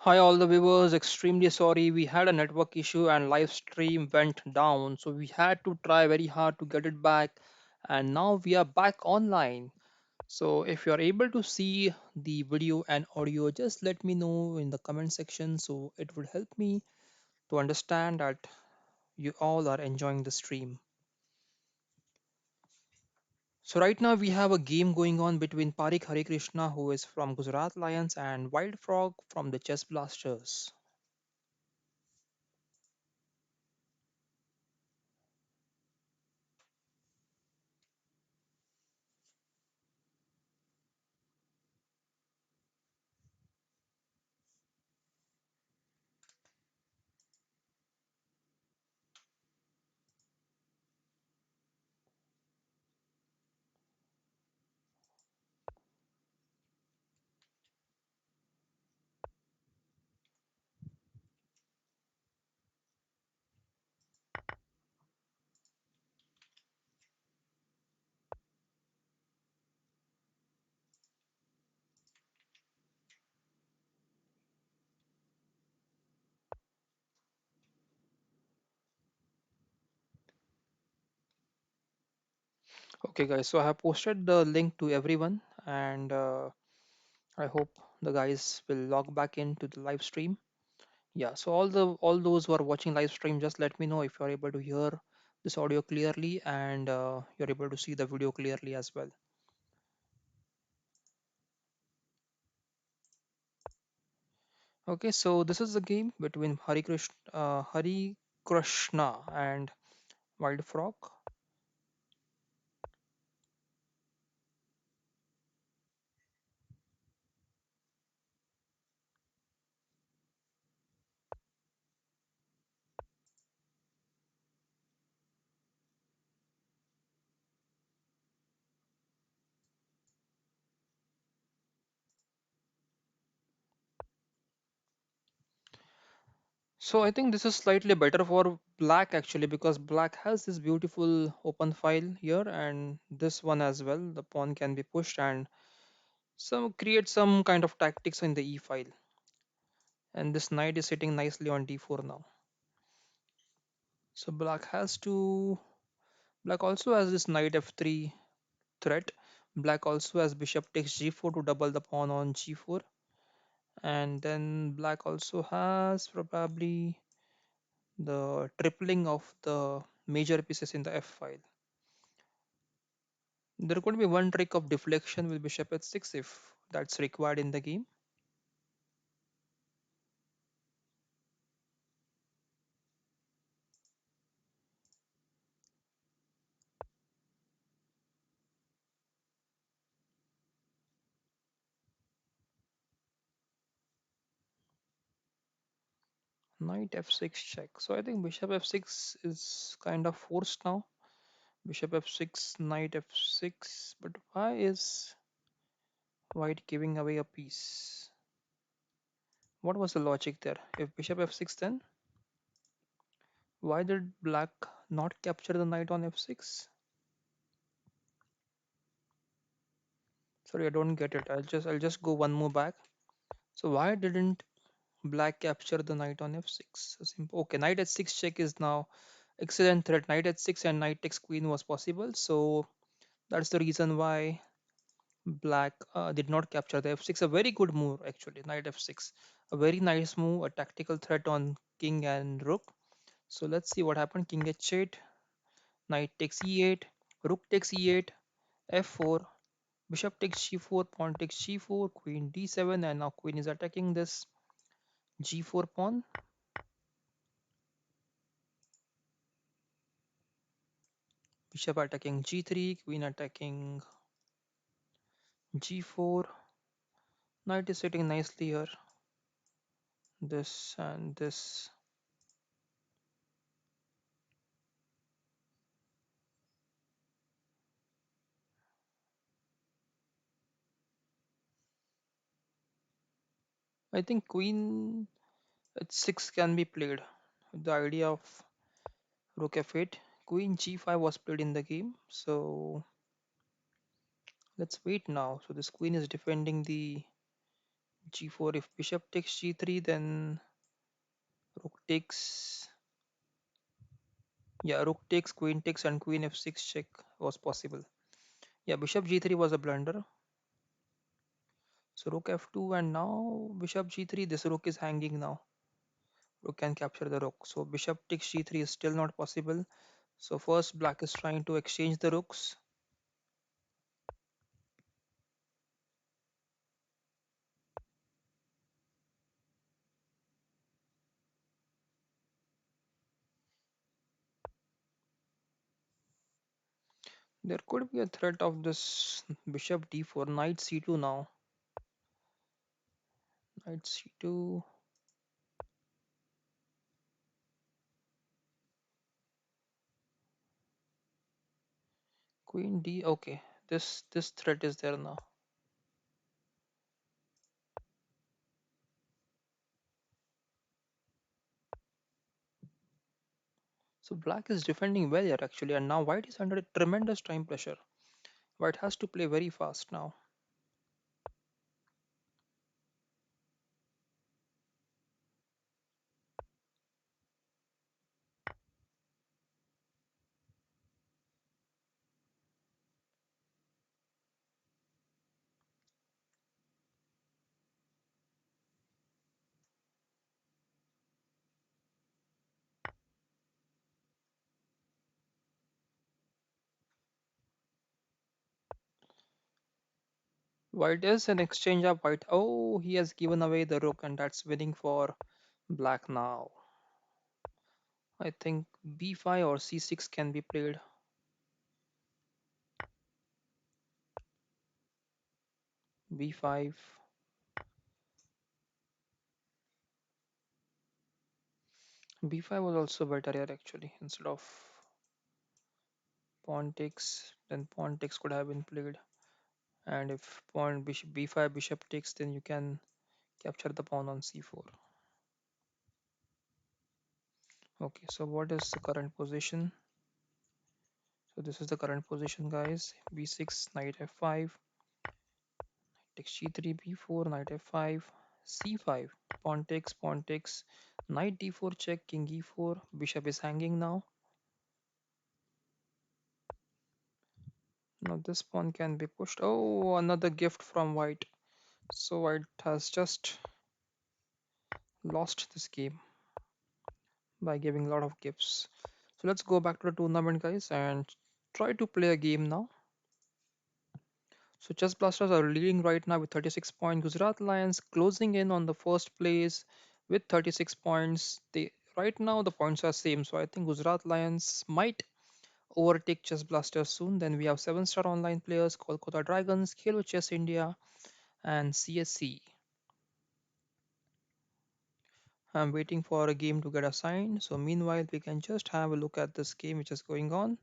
Hi, all the viewers. Extremely sorry. We had a network issue and live stream went down. So we had to try very hard to get it back. And now we are back online. So if you're able to see the video and audio, just let me know in the comment section. So it would help me to understand that you all are enjoying the stream. So right now we have a game going on between Parik Hare Krishna, who is from Gujarat Lions, and Wild Frog from the Chess Blasters. Okay, guys, so I have posted the link to everyone, and I hope the guys will log back into the live stream. Yeah, so all those who are watching live stream, just let me know if you're able to hear this audio clearly and you're able to see the video clearly as well. Okay, so this is the game between Hari Krishna and Wild Frog. So I think this is slightly better for black actually because black has this beautiful open file here and this one as well. The pawn can be pushed and some create some kind of tactics in the e file. And this knight is sitting nicely on d4 now. So black also has this knight f3 threat. Black also has bishop takes g4 to double the pawn on g4. And then black also has probably the tripling of the major pieces in the f file. There could be one trick of deflection with bishop h6 if that's required in the game. Knight f6 check. So I think bishop f6 is kind of forced now. Bishop f6, knight f6. But why is white giving away a piece? What was the logic there? If bishop f6 then why did black not capture the knight on f6? Sorry, I don't get it. I'll just go one more back. So why didn't black capture the knight on f6? So simple. Okay, knight h6 check is now excellent threat. Knight h6 and knight takes queen was possible. So that's the reason why black did not capture the f6. A very good move actually. Knight f6, a very nice move, a tactical threat on king and rook. So let's see what happened. King h8, knight takes e8, rook takes e8, f4, bishop takes g4, pawn takes g4, queen d7, and now queen is attacking this g4 pawn. Bishop attacking g3, queen attacking g4. Knight is sitting nicely here. This and this. I think queen h6 can be played. The idea of rook f8. Queen g5 was played in the game. So let's wait now. So this queen is defending the g4. If bishop takes g3, then rook takes. Yeah, rook takes, and queen f6 check was possible. Yeah, bishop g3 was a blunder. So rook f2, and now bishop g3. This rook is hanging now. Rook can capture the rook. So bishop takes g3 is still not possible. So first black is trying to exchange the rooks. There could be a threat of this bishop d4, knight c2 now. Knight c2, queen d. Okay, this threat is there now. So black is defending well here actually, and now white is under tremendous time pressure. White has to play very fast now. White is an exchange of white. Oh, he has given away the rook, and that's winning for black now. I think b5 or c6 can be played. b5. b5 was also better here actually. Instead of pawn takes, then pawn takes could have been played. And if pawn bishop b5 bishop takes, then you can capture the pawn on c4. Okay, so what is the current position? So this is the current position, guys. b6, knight f5, takes g3, b4, knight f5, c5, pawn takes, knight d4 check, king e4, bishop is hanging now. Now this pawn can be pushed. Oh, another gift from white. So white has just lost this game by giving a lot of gifts. So let's go back to the tournament, guys, and try to play a game now. So Chess Blasters are leading right now with 36 points. Gujarat Lions closing in on the first place with 36 points. They right now the points are same, so I think Gujarat Lions might overtake Chess Blasters soon. Then we have 7-star online players, Kolkata Dragons, Khelo Chess India, and CSC. I'm waiting for a game to get assigned. So meanwhile, we can just have a look at this game which is going on.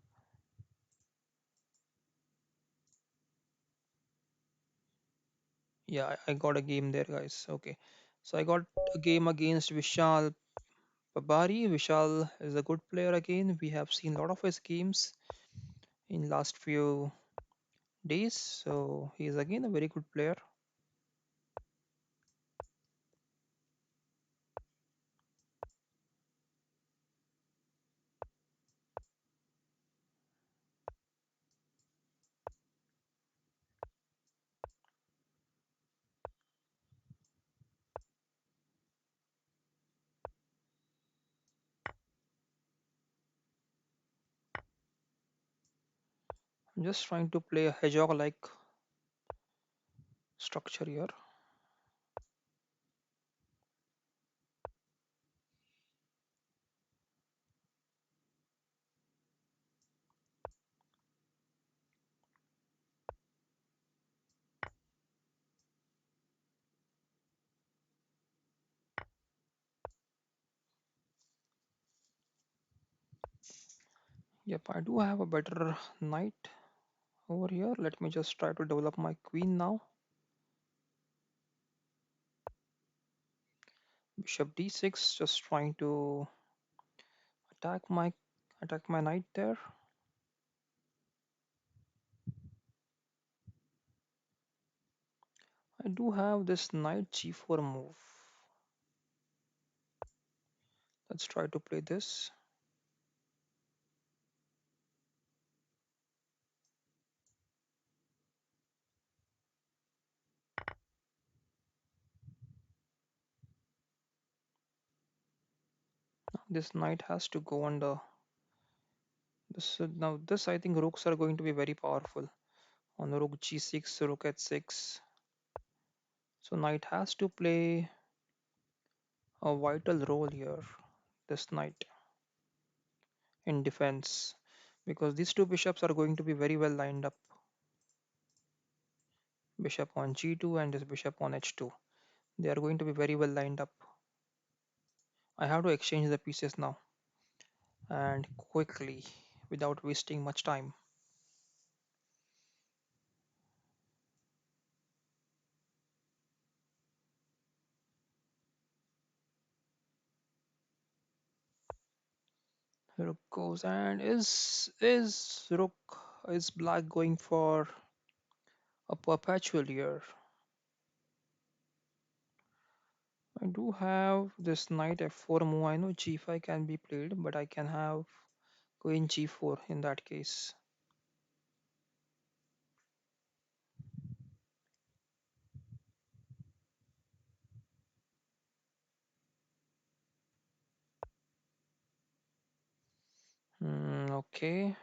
Yeah, I got a game there, guys. Okay. So I got a game against Vishal Babari. Vishal is a good player again. We have seen a lot of his games in last few days. So he is again a very good player. I'm just trying to play a hedgehog-like structure here. Yep, I do have a better knight over here. Let me just try to develop my queen now. Bishop d6, just trying to attack my knight there. I do have this knight g4 move. Let's try to play this. This knight has to go under this. Now this I think rooks are going to be very powerful. On rook g6, rook h6. So knight has to play a vital role here. This knight in defense, because these two bishops are going to be very well lined up. Bishop on g2 and this bishop on h2. They are going to be very well lined up. I have to exchange the pieces now and quickly without wasting much time. Rook goes, and is rook is black going for a perpetual here? I do have this knight f4 move. I know g5 can be played, but I can have queen g4 in that case. Okay,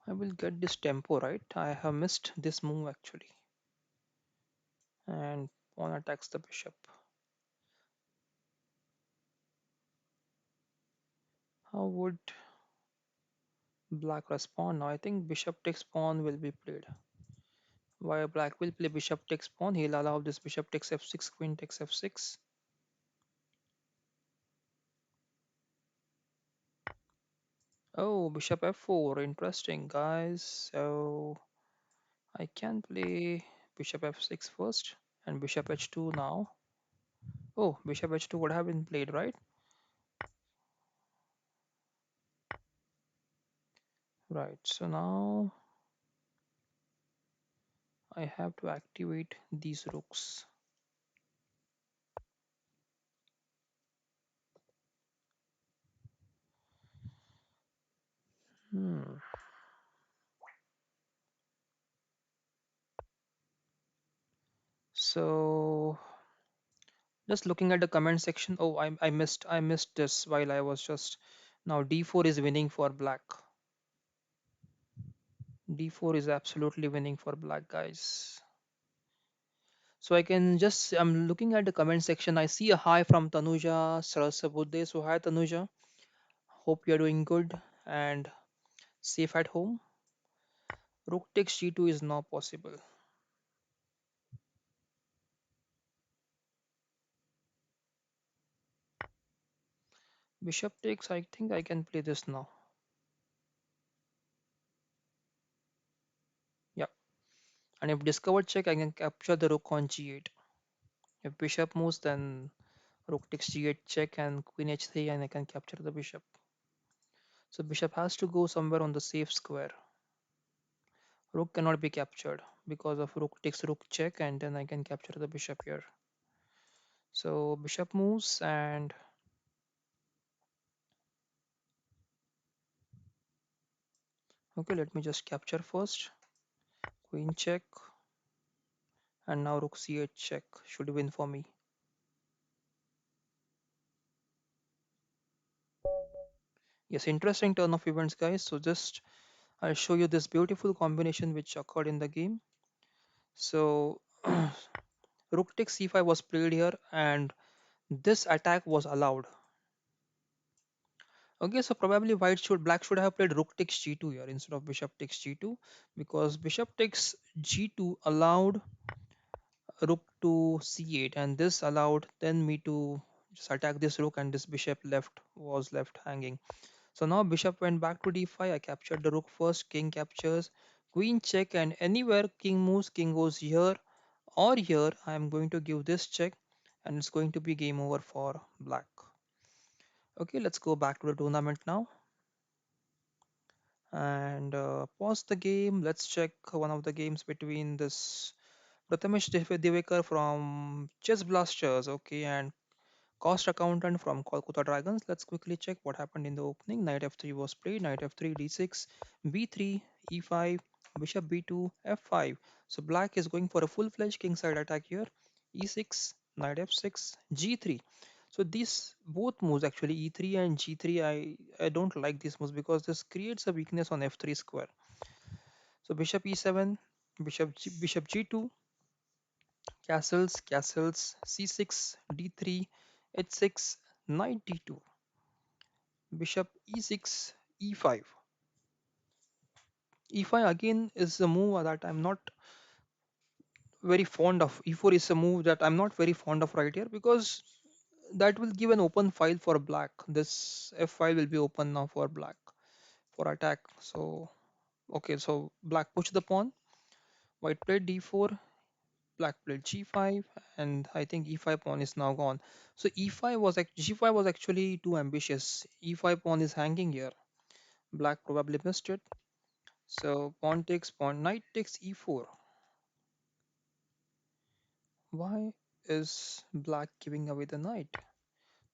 I will get this tempo right. I have missed this move actually, and pawn attacks the bishop. How would black respond now? I think bishop takes pawn will be played. Why black will play bishop takes pawn? He'll allow this bishop takes f6, queen takes f6. Oh, bishop f4. Interesting, guys. So I can play bishop f6 first and bishop h2 now. Oh, bishop h2 would have been played, right? Right. So now I have to activate these rooks. Hmm. So just looking at the comment section. Oh, I missed this while I was just now d4 is winning for black. D4 is absolutely winning for black, guys. So I can just, I'm looking at the comment section. I see a hi from Tanuja Sarasabudde. So hi Tanuja. Hope you're doing good and safe at home. Rook takes g2 is now possible. Bishop takes, I think I can play this now. Yeah. And if discovered check, I can capture the rook on g8. If bishop moves, then rook takes g8 check and queen h3 and I can capture the bishop. So bishop has to go somewhere on the safe square. Rook cannot be captured because of rook takes rook check and then I can capture the bishop here. So bishop moves and okay, let me just capture first. Queen check and now rook c8 check should win for me. Yes, interesting turn of events, guys. So just I'll show you this beautiful combination which occurred in the game. So rook takes c5 was played here and this attack was allowed. Okay, so probably black should have played rook takes g2 here instead of bishop takes g2 because bishop takes g2 allowed rook to c8 and this allowed then me to just attack this rook and this bishop left hanging. So now bishop went back to d5. I captured the rook first, king captures, queen check, and anywhere king moves, king goes here or here. I am going to give this check and it's going to be game over for black. Okay, let's go back to the tournament now and pause the game. Let's check one of the games between this Divekar from Chess Blasters, okay, and Cost Accountant from Kolkata Dragons. Let's quickly check what happened in the opening. Knight f3 was played, knight f3, d6, b3, e5, bishop b2, f5. So black is going for a full-fledged kingside attack here. e6, knight f6, g3. So these both moves actually e3 and g3, I don't like these moves because this creates a weakness on f3 square. So bishop e7, bishop g2, castles, c6, d3, h6, knight d2, bishop e6, e5. e5 again is a move that I'm not very fond of. e4 is a move that I'm not very fond of right here because that will give an open file for black. This f file will be open now for black for attack. So okay, so black pushed the pawn, white played d4, black played g5, and I think e5 pawn is now gone. So g5 was actually too ambitious. e5 pawn is hanging here. Black probably missed it. So pawn takes pawn, knight takes e4. Why is black giving away the knight?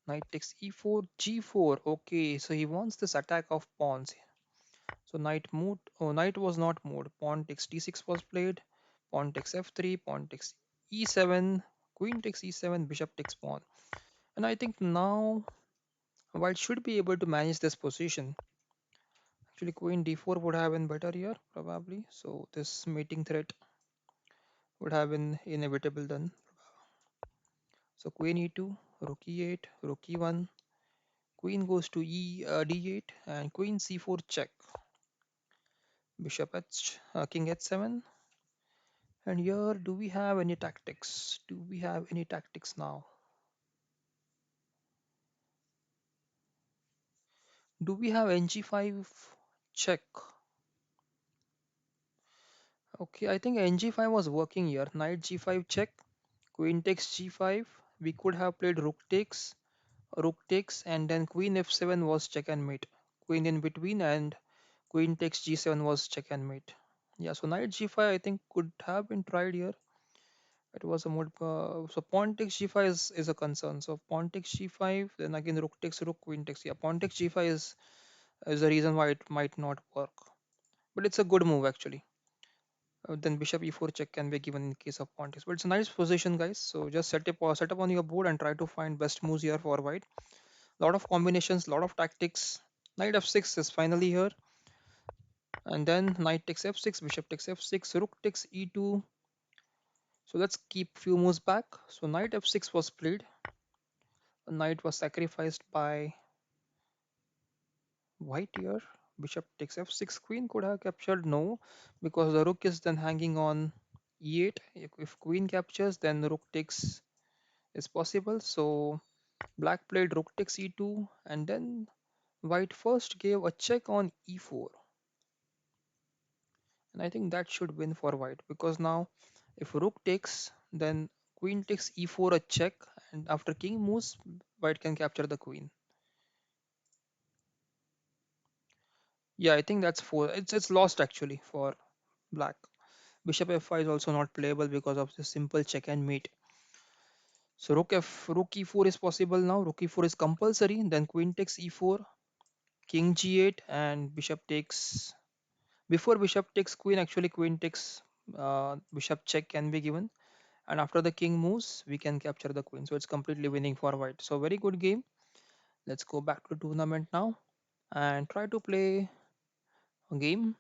Knight takes e4, g4. Okay, so he wants this attack of pawns. So knight moved. Oh, knight was not moved. Pawn takes d6 was played. Pawn takes f3. Pawn takes e7. Queen takes e7. Bishop takes pawn. And I think now white should be able to manage this position. Actually, queen d4 would have been better here, probably. So this mating threat would have been inevitable then. So queen e2, rook e8, rook e1, queen goes to d8, and queen c4 check. Bishop king h7. And here, do we have any tactics? Do we have any tactics now? Do we have ng5 check? Okay, I think ng5 was working here. Knight g5 check, queen takes g5. We could have played rook takes, and then queen f7 was check and mate. Queen in between, and queen takes g7 was check and mate. Yeah, so knight g5 I think could have been tried here. It was a mode. So pawn takes g5 is a concern. So pawn takes g5, then again rook takes rook, queen takes. Yeah, pawn takes g5 is the reason why it might not work. But it's a good move actually. Then bishop e4 check can be given in case of pawn takes. But it's a nice position, guys. So just set up on your board and try to find best moves here for white. Lot of combinations, lot of tactics. Knight f6 is finally here, and then knight takes f6, bishop takes f6, rook takes e2. So let's keep few moves back. So knight f6 was played. A knight was sacrificed by white here. Bishop takes f6. Queen could have captured, no, because the rook is then hanging on e8. If queen captures, then the rook takes is possible. So black played rook takes e2, and then white first gave a check on e4. And I think that should win for white because now if rook takes, then queen takes e4 a check, and after king moves, white can capture the queen. Yeah, I think that's four. It's lost actually for black. Bishop f5 is also not playable because of the simple check and mate. So rook e4 is possible now. Rook e4 is compulsory. Then queen takes e4, king g8, and bishop takes. Before bishop takes queen, actually queen takes bishop check can be given. And after the king moves, we can capture the queen. So it's completely winning for white. So very good game. Let's go back to tournament now and try to play a game.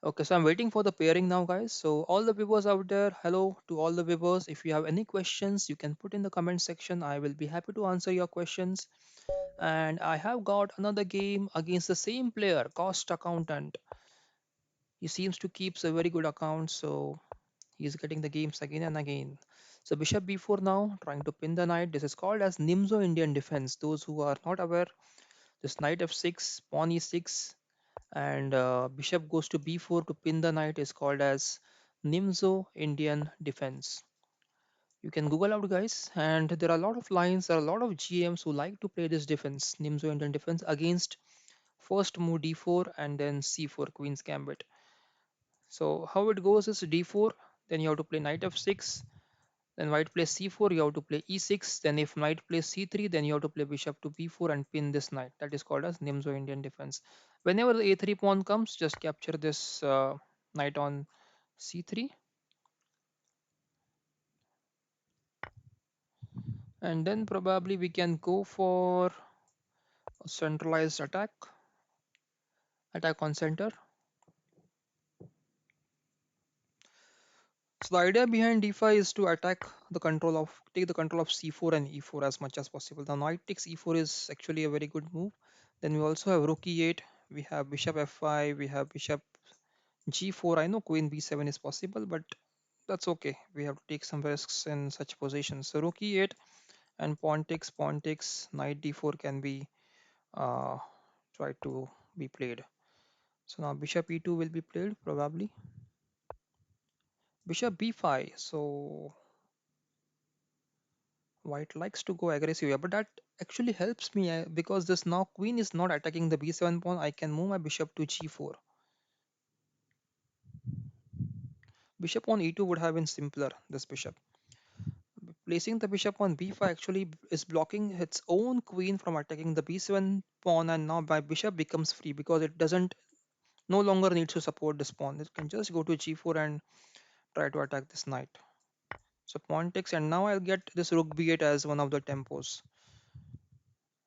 Okay, so I'm waiting for the pairing now, guys. So all the viewers out there, hello to all the viewers. If you have any questions, you can put in the comment section. I will be happy to answer your questions. And I have got another game against the same player, Cost Accountant. He seems to keep a very good account, so he's getting the games again and again. So bishop b4 now, trying to pin the knight. This is called as Nimzo Indian defense. Those who are not aware, this knight f6, pawn e6, and bishop goes to b4 to pin the knight is called as Nimzo Indian defense. You can Google out, guys, and there are a lot of lines, there are a lot of GMs who like to play this defense, Nimzo Indian defense, against first move d4 and then c4, Queen's Gambit. So how it goes is d4, then you have to play knight f6, then white plays c4, you have to play e6, then if knight plays c3, then you have to play bishop to b4 and pin this knight. That is called as Nimzo Indian defense. Whenever the a3 pawn comes, just capture this knight on c3, and then probably we can go for a centralized attack on center. So the idea behind d5 is to take the control of c4 and e4 as much as possible. The knight takes e4 is actually a very good move. Then we also have rook e8, we have bishop f5, we have bishop g4. I know queen b7 is possible, but that's okay. We have to take some risks in such positions. So rook e8 and pawn takes, knight d4 can be uh, tried to be played. So now bishop e2 will be played probably. Bishop b5. So white likes to go aggressive here, but that actually helps me because this now queen is not attacking the b7 pawn. I can move my bishop to g4. Bishop on e2 would have been simpler, this bishop. Placing the bishop on b5 actually is blocking its own queen from attacking the b7 pawn, and now my bishop becomes free because it doesn't no longer needs to support this pawn. It can just go to g4 and try to attack this knight. So pawn takes, and now I'll get this rook b8 as one of the tempos.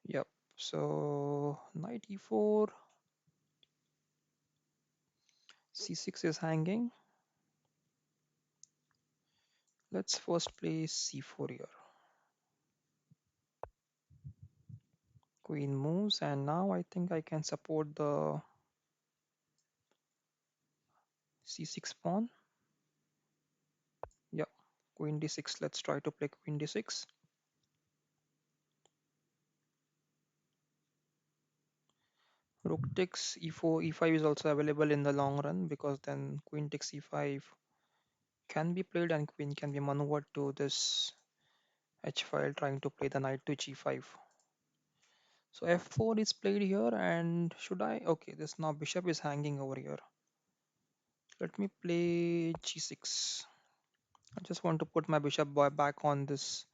Yep. So knight e4, c6 is hanging. Let's first play c4 here. Queen moves, and now I think I can support the c6 pawn. Yeah, queen d6. Let's try to play queen d6. Rook takes e4. e5 is also available in the long run because then queen takes e5 can be played and queen can be maneuvered to this h file trying to play the knight to g5. So f4 is played here, and should I? Okay, this now bishop is hanging over here. Let me play g6. I just want to put my bishop back on this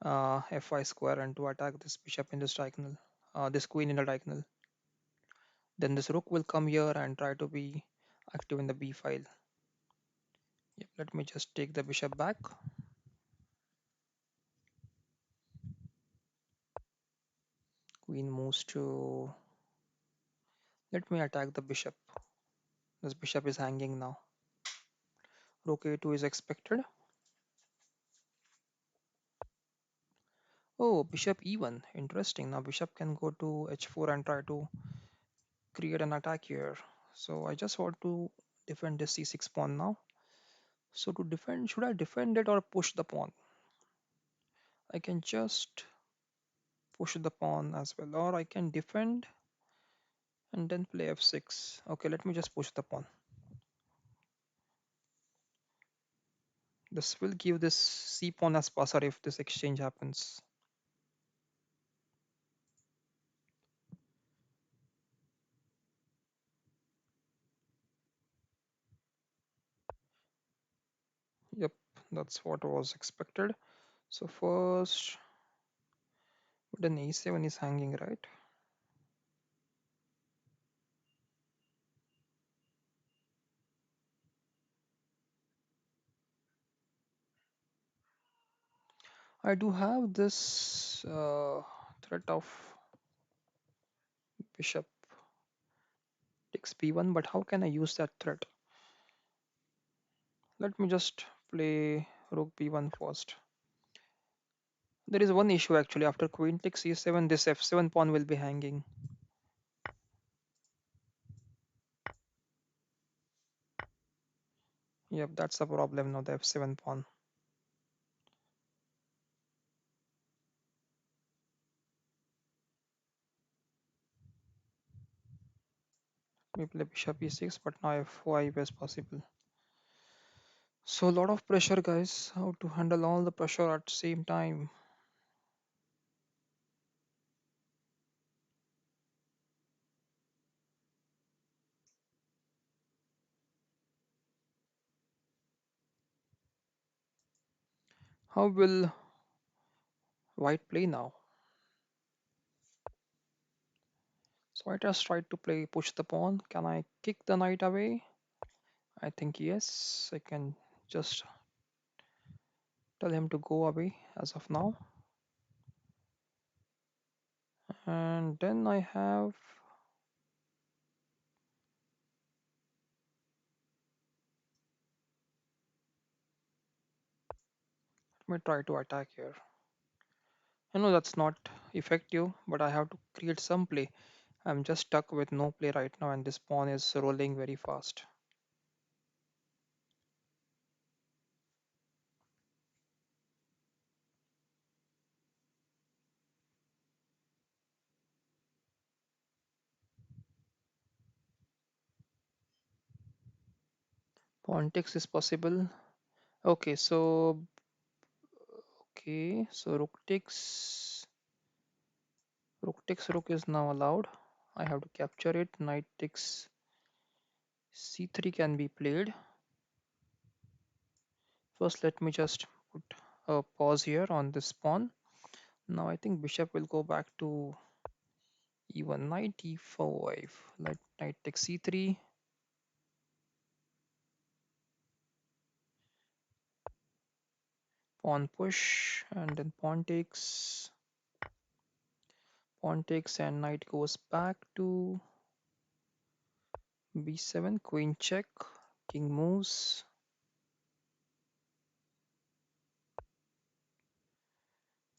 fi square and to attack this bishop in this diagonal, this queen in the diagonal. Then this rook will come here and try to be active in the b file. Yep, let me just take the bishop back. Queen moves to. Let me attack the bishop. This bishop is hanging now. Rook a2 is expected. Oh, bishop e1. Interesting. Now bishop can go to h4 and try to create an attack here. So I just want to defend this c6 pawn now. So to defend, should I defend it or push the pawn? I can just push the pawn as well, or I can defend and then play f6. Okay, let me just push the pawn. This will give this c pawn as passer if this exchange happens. Yep, that's what was expected. So first, then e7 is hanging, right? I do have this threat of bishop takes b1, but how can I use that threat? Let me just play rook b1 first. There is one issue actually. After queen takes e7, this f7 pawn will be hanging. Yep, that's the problem now, the f7 pawn. We play bishop e6, but now f5 is possible. So a lot of pressure, guys. How to handle all the pressure at the same time? How will white play now? So I just tried to play push the pawn. Can I kick the knight away? I think yes. I can just tell him to go away as of now. And then I have, let me try to attack here. I know that's not effective, but I have to create some play. I'm just stuck with no play right now, and this pawn is rolling very fast. Pawn takes is possible. Okay, so rook is now allowed. I have to capture it. Knight takes c3 can be played. First, let me just put a pause here on this pawn. Now I think bishop will go back to e1, knight e5. Knight takes c3, pawn push, and then pawn takes, and knight goes back to b7, queen check, king moves,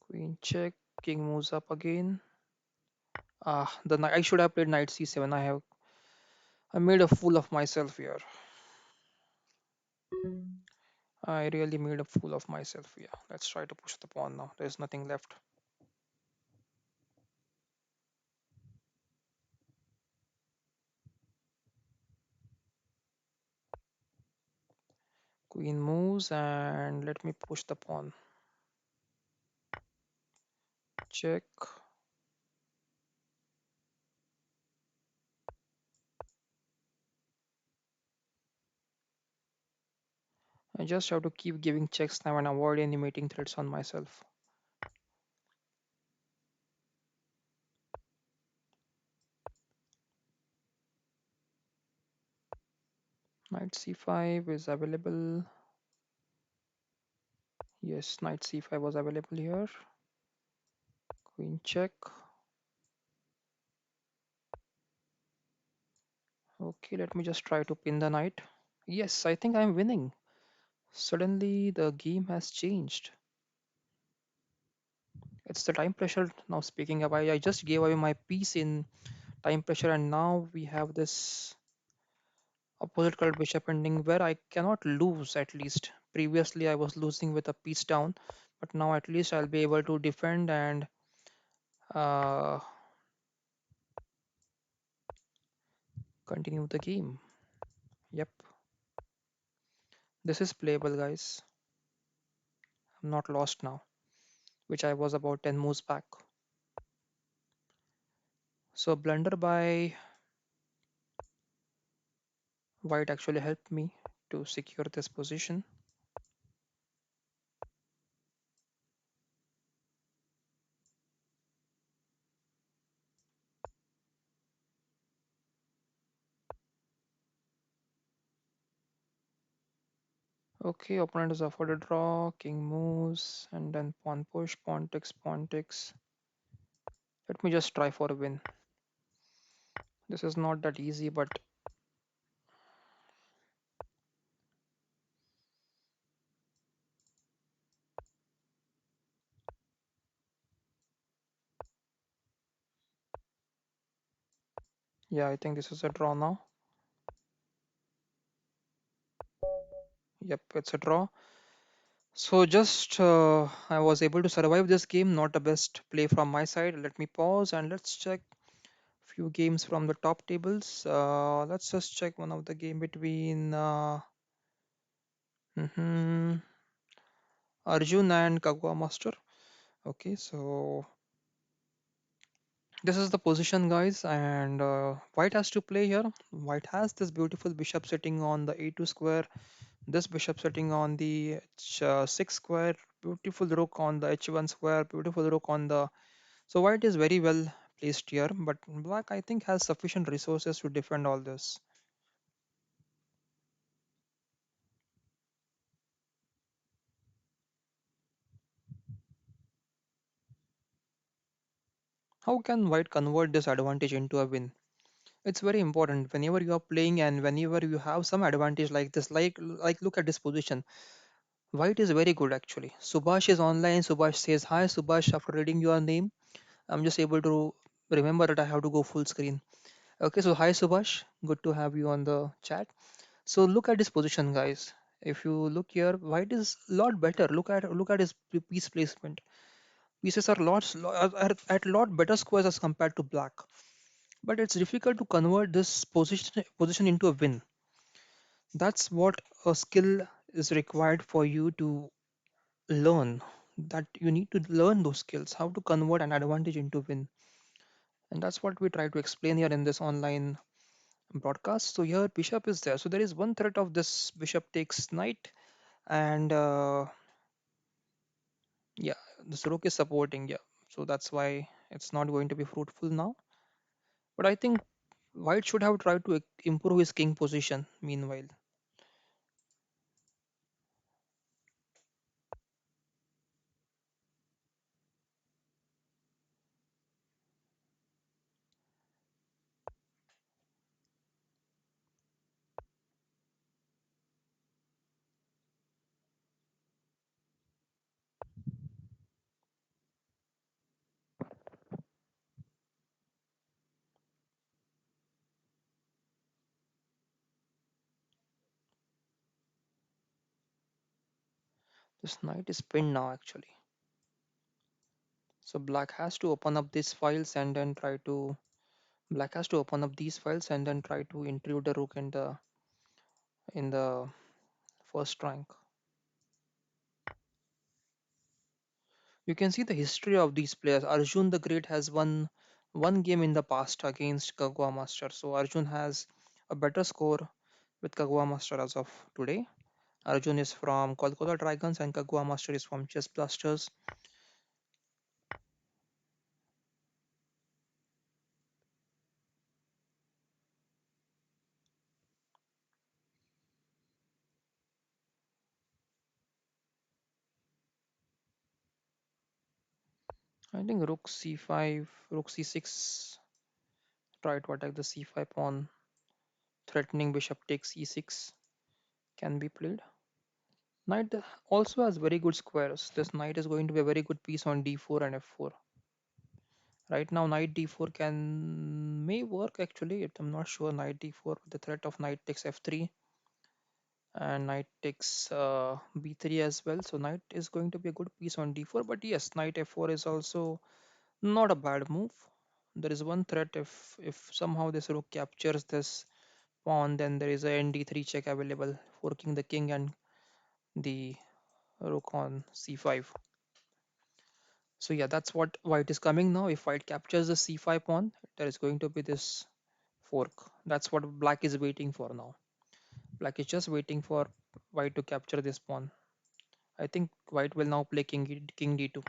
queen check, king moves up again. The knight, I should have played knight c7. I made a fool of myself here. I really made a fool of myself here. Let's try to push the pawn now. There's nothing left. Queen moves, and let me push the pawn. Check. I just have to keep giving checks now and avoid any mating threats on myself. Knight c5 is available. Yes, knight c5 was available here. Queen check. Okay, let me just try to pin the knight. Yes, I think I'm winning. Suddenly the game has changed. It's the time pressure now speaking up. I just gave away my piece in time pressure, and now we have this opposite colored bishop ending where I cannot lose at least. Previously I was losing with a piece down, but now at least I'll be able to defend and uh, continue the game. Yep, this is playable, guys. I'm not lost now, which I was about 10 moves back. So blunder by white actually helped me to secure this position. Okay, opponent is offered a draw, king moves, and then pawn push, pawn takes, pawn takes. Let me just try for a win. This is not that easy, but yeah, I think this is a draw now. Yep, it's a draw. So just I was able to survive this game. Not the best play from my side. Let me pause and let's check few games from the top tables. Let's just check one of the game between Hmm. Arjun and Kagwa Master. Okay, so this is the position, guys, and White has to play here. White has this beautiful bishop sitting on the a2 square, this bishop sitting on the h6 square, beautiful rook on the h1 square, beautiful rook on the. So White is very well placed here, but Black I think has sufficient resources to defend all this. How can White convert this advantage into a win? It's very important whenever you are playing and whenever you have some advantage like this, like look at this position. White is very good actually. Subhash is online. Subhash says, "Hi Subhash, after reading your name, I'm just able to remember that I have to go full screen." Okay, so hi Subhash, good to have you on the chat. So look at this position, guys. If you look here, White is a lot better. Look at his piece placement. Pieces are at lot better squares as compared to Black. But it's difficult to convert this position into a win. That's what a skill is required for you to learn, that you need to learn those skills, how to convert an advantage into win. And that's what we try to explain here in this online broadcast. So here bishop is there, so there is one threat of this bishop takes knight, and yeah, this rook is supporting, yeah, so that's why it's not going to be fruitful now. But I think White should have tried to improve his king position meanwhile. This knight is pinned now actually, so black has to open up these files and then try to Black has to open up these files and then try to intrude the rook in the first rank. You can see the history of these players. Arjun the Great has won one game in the past against Kagwa Master. So Arjun has a better score with Kagwa Master as of today. Arjun is from Kolkata Dragons and Kagwa Master is from Chess Blasters. I think Rook C5, Rook C6, try to attack the C5 pawn, threatening Bishop takes E6 can be played. Knight also has very good squares. This knight is going to be a very good piece on d4 and f4. Right now, knight d4 can may work actually. I'm not sure. Knight d4 with the threat of knight takes f3 and knight takes b3 as well. So knight is going to be a good piece on d4. But yes, knight f4 is also not a bad move. There is one threat if somehow this rook captures this pawn, then there is a nd3 check available, forking the king and the rook on c5. So yeah, that's what white is coming now. If white captures the c5 pawn, there is going to be this fork. That's what black is waiting for now. Black is just waiting for white to capture this pawn. I think white will now play king d2.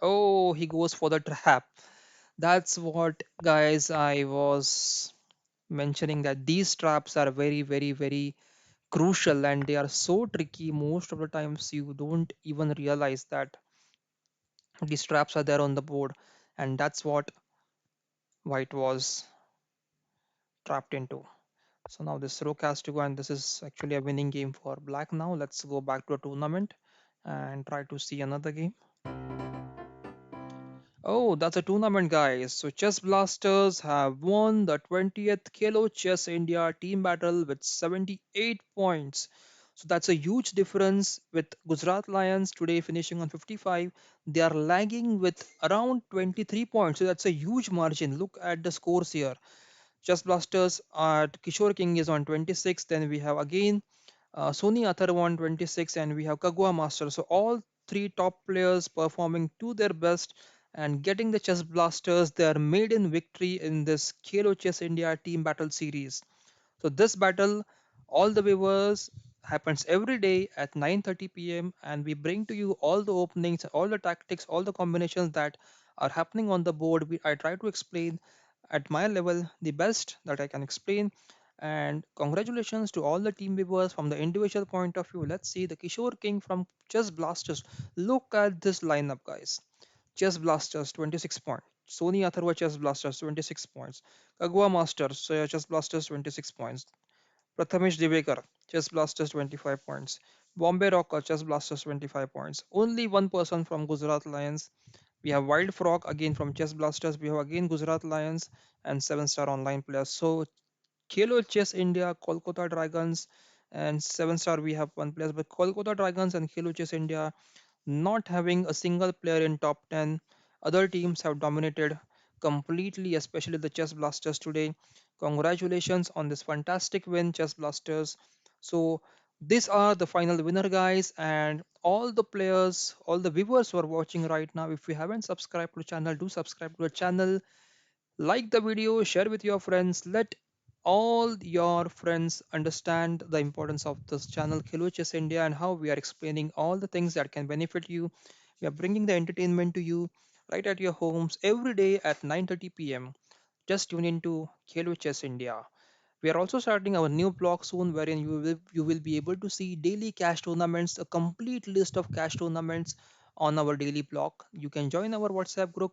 Oh, he goes for the trap. That's what, guys, I was mentioning, that these traps are very, very, very crucial and they are so tricky. Most of the times you don't even realize that these traps are there on the board, and that's what white was trapped into. So now this rook has to go, and this is actually a winning game for black. Now let's go back to a tournament and try to see another game. Oh, that's a tournament, guys. So Chess Blasters have won the 20th Khelo Chess India team battle with 78 points. So that's a huge difference with Gujarat Lions today finishing on 55. They are lagging with around 23 points. So that's a huge margin. Look at the scores here. Chess Blasters at Kishore King is on 26. Then we have again Sony Atharvan 26, and we have Kagwa Master. So all three top players performing to their best and getting the chess blasters their maiden victory in this Khelo Chess India Team Battle Series. So this battle, all the viewers, happens every day at 9:30 p.m. and we bring to you all the openings, all the tactics, all the combinations that are happening on the board. I try to explain at my level the best that I can explain. And congratulations to all the team viewers from the individual point of view. Let's see the Kishore King from Chess Blasters. Look at this lineup, guys. Chess Blasters 26 points. Sony Atharva Chess Blasters 26 points. Kagwa Masters Chess Blasters 26 points. Prathamesh Divekar Chess Blasters 25 points. Bombay Rocker Chess Blasters 25 points. Only one person from Gujarat Lions. We have Wild Frog again from Chess Blasters. We have again Gujarat Lions and 7-star online players. So Khelo Chess India, Kolkata Dragons, and 7-star we have one player. But Kolkata Dragons and Khelo Chess India not having a single player in top 10. Other teams have dominated completely, especially the Chess Blasters today. Congratulations on this fantastic win, Chess Blasters. So these are the final winner, guys, and all the players, all the viewers who are watching right now, if you haven't subscribed to the channel, do subscribe to the channel. Like the video, share with your friends. Let all your friends understand the importance of this channel, Khilochess India, and how we are explaining all the things that can benefit you. We are bringing the entertainment to you right at your homes every day at 9:30 p.m. Just tune into Khilochess India. We are also starting our new blog soon, wherein you will be able to see daily cash tournaments, a complete list of cash tournaments on our daily blog. You can join our WhatsApp group,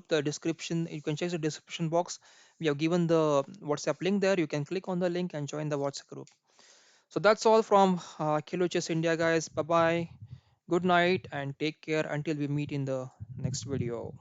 the description. You can check the description box. We have given the WhatsApp link there. You can click on the link and join the WhatsApp group. So that's all from Kilo Chess India, guys. Bye bye. Good night and take care until we meet in the next video.